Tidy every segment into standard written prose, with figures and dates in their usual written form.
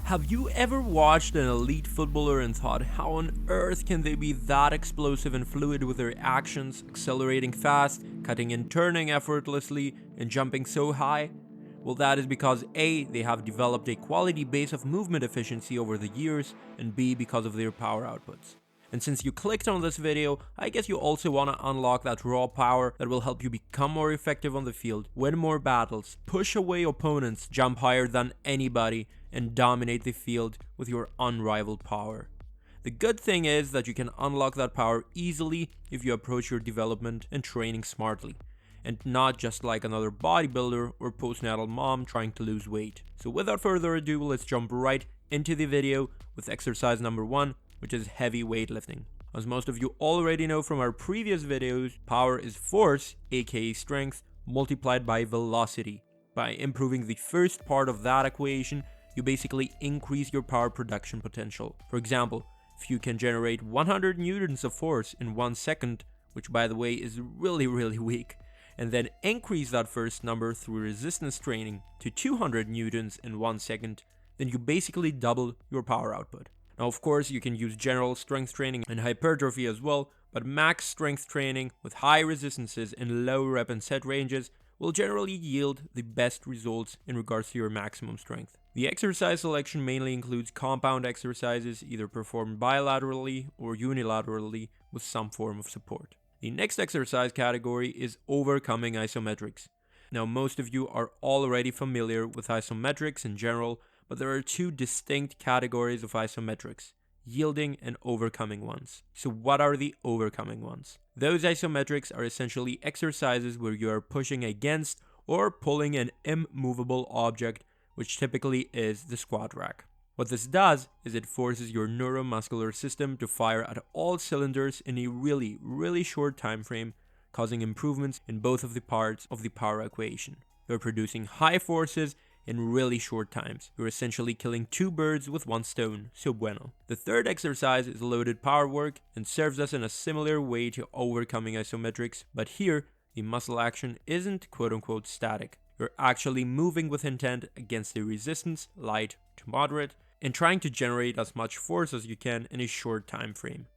Have you ever watched an elite footballer and thought, how on earth can they be that explosive and fluid with their actions, accelerating fast, cutting and turning effortlessly, and jumping so high? Well, that is because A, they have developed a quality base of movement efficiency over the years, and B, because of their power outputs. And since you clicked on this video, I guess you also want to unlock that raw power that will help you become more effective on the field, win more battles, push away opponents, jump higher than anybody, and dominate the field with your unrivaled power. The good thing is that you can unlock that power easily if you approach your development and training smartly, and not just like another bodybuilder or postnatal mom trying to lose weight. So without further ado, let's jump right into the video with exercise number 1, which is heavy weightlifting. As most of you already know from our previous videos, power is force, aka strength, multiplied by velocity. By improving the first part of that equation, you basically increase your power production potential. For example, if you can generate 100 newtons of force in 1 second, which by the way is really weak, and then increase that first number through resistance training to 200 newtons in 1 second, then you basically double your power output. Now, of course, you can use general strength training and hypertrophy as well, but max strength training with high resistances and low rep and set ranges will generally yield the best results in regards to your maximum strength. The exercise selection mainly includes compound exercises, either performed bilaterally or unilaterally with some form of support. The next exercise category is overcoming isometrics. Now, most of you are already familiar with isometrics in general, but there are 2 distinct categories of isometrics, yielding and overcoming ones. So what are the overcoming ones? Those isometrics are essentially exercises where you are pushing against or pulling an immovable object, which typically is the squat rack. What this does is it forces your neuromuscular system to fire at all cylinders in a really short time frame, causing improvements in both of the parts of the power equation. You're producing high forces in really short times. You're essentially killing 2 birds with 1 stone, so bueno. The third exercise is loaded power work and serves us in a similar way to overcoming isometrics, but here the muscle action isn't quote-unquote static. You're actually moving with intent against a resistance, light to moderate, and trying to generate as much force as you can in a short time frame.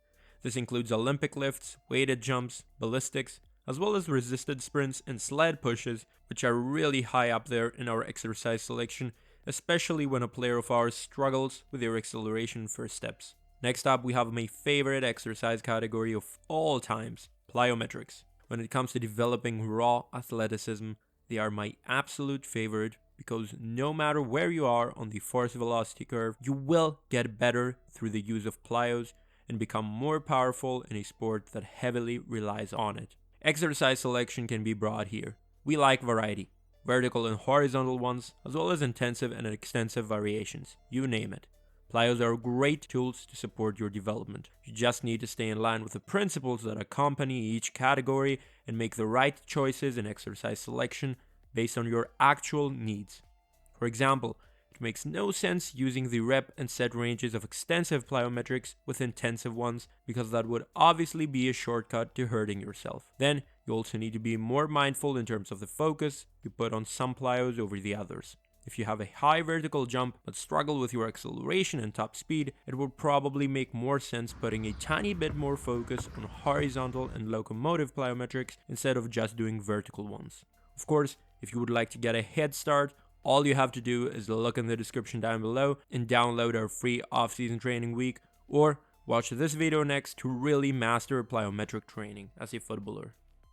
This includes Olympic lifts, weighted jumps, ballistics, as well as resisted sprints and sled pushes, which are really high up there in our exercise selection, especially when a player of ours struggles with their acceleration first steps. Next up, we have my favorite exercise category of all times, plyometrics. When it comes to developing raw athleticism, they are my absolute favorite because no matter where you are on the force velocity curve, you will get better through the use of plyos and become more powerful in a sport that heavily relies on it. Exercise selection can be broad here. We like variety, vertical and horizontal ones, as well as intensive and extensive variations, you name it. Plyos are great tools to support your development. You just need to stay in line with the principles that accompany each category and make the right choices in exercise selection based on your actual needs. For example, it makes no sense using the rep and set ranges of extensive plyometrics with intensive ones because that would obviously be a shortcut to hurting yourself. Then you also need to be more mindful in terms of the focus you put on some plyos over the others. If you have a high vertical jump but struggle with your acceleration and top speed, it would probably make more sense putting a tiny bit more focus on horizontal and locomotive plyometrics instead of just doing vertical ones. Of course, if you would like to get a head start, all you have to do is look in the description down below and download our free off-season training week, or watch this video next to really master plyometric training as a footballer.